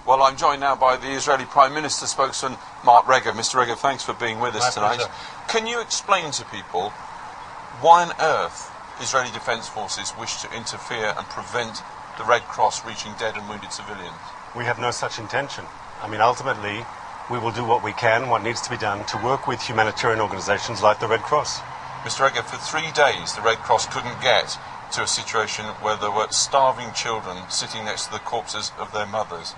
Well, I'm joined now by the Israeli Prime Minister spokesman, Mark Regev. Mr. Regev, thanks for being with us tonight. Pleasure. Can you explain to people why on earth Israeli Defence Forces wish to interfere and prevent the Red Cross reaching dead and wounded civilians? We have no such intention. I mean, ultimately, we will do what we can, what needs to be done, to work with humanitarian organisations like the Red Cross. Mr. Regev, for 3 days the Red Cross couldn't get to a situation where there were starving children sitting next to the corpses of their mothers.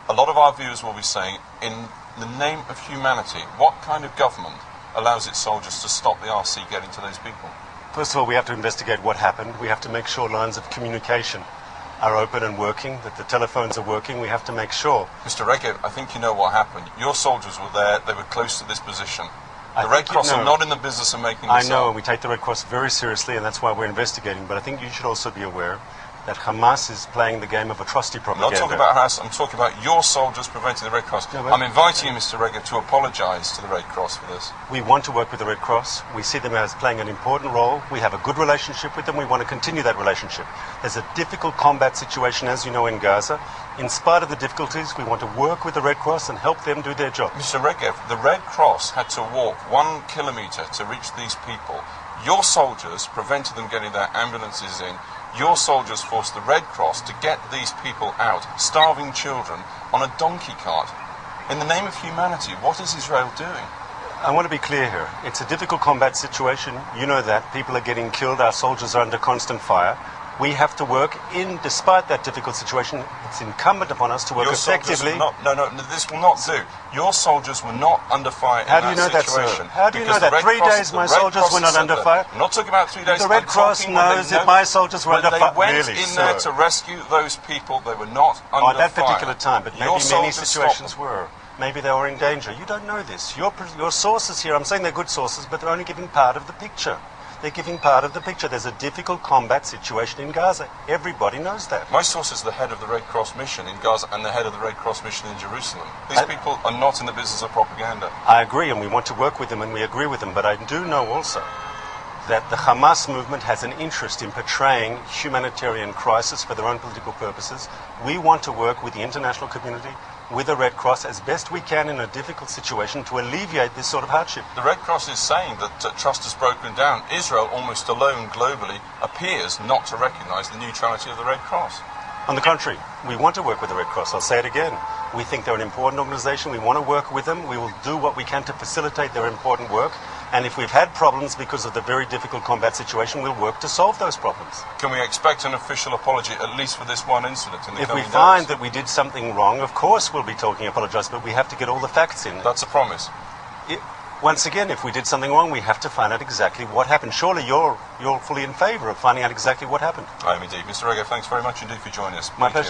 A lot of our viewers will be saying, in the name of humanity, what kind of government allows its soldiers to stop the RC getting to those people? First of all, we have to investigate what happened. We have to make sure lines of communication are open and working, that the telephones are working. We have to make sure. Mr. Regev, I think you know what happened. Your soldiers were there, they were close to this position. The Red Cross are not in the business of making this I know, up. and we take the Red Cross very seriously, and that's why we're investigating. But I think you should also be aware that Hamas is playing the game of atrocity propaganda. I'm not talking about Hamas, I'm talking about your soldiers preventing the Red Cross. No, I'm inviting you, Mr. Regev, to apologise to the Red Cross for this. We want to work with the Red Cross. We see them as playing an important role. We have a good relationship with them. We want to continue that relationship. There's a difficult combat situation, as you know, in Gaza. In spite of the difficulties, we want to work with the Red Cross and help them do their job. Mr. Regev, the Red Cross had to walk 1 kilometre to reach these people. Your soldiers prevented them getting their ambulances in. Your soldiers forced the Red Cross to get these people out, starving children, on a donkey cart. In the name of humanity, what is Israel doing? I want to be clear here. It's a difficult combat situation. You know that. People are getting killed. Our soldiers are under constant fire. We have to work despite that difficult situation. It's incumbent upon us to work effectively. No, this will not do. Your soldiers were not under fire in that situation. How do you know that? 3 days my soldiers were not under fire? I'm not talking about 3 days. The Red Cross knows that my soldiers were under fire. They went in there to rescue those people. They were not under fire. At that particular time, but maybe many situations were. Maybe they were in danger. You don't know this. Your sources here, I'm saying they're good sources, but they're only giving part of the picture. They're giving part of the picture. There's a difficult combat situation in Gaza. Everybody knows that. My source is the head of the Red Cross mission in Gaza and the head of the Red Cross mission in Jerusalem. These people are not in the business of propaganda. I agree, and we want to work with them, and we agree with them. But I do know also that the Hamas movement has an interest in portraying humanitarian crisis for their own political purposes. We want to work with the international community, with the Red Cross, as best we can in a difficult situation to alleviate this sort of hardship. The Red Cross is saying that trust has broken down. Israel, almost alone globally, appears not to recognise the neutrality of the Red Cross. On the contrary, we want to work with the Red Cross. I'll say it again. We think they're an important organisation. We want to work with them. We will do what we can to facilitate their important work. And if we've had problems because of the very difficult combat situation, we'll work to solve those problems. Can we expect an official apology, at least for this one incident in the coming days? If we find that we did something wrong, of course we'll be talking apologise, but we have to get all the facts in. That's a promise. Once again, if we did something wrong, we have to find out exactly what happened. Surely you're fully in favour of finding out exactly what happened. I am indeed. Mr. Regev, thanks very much indeed for joining us. My pleasure.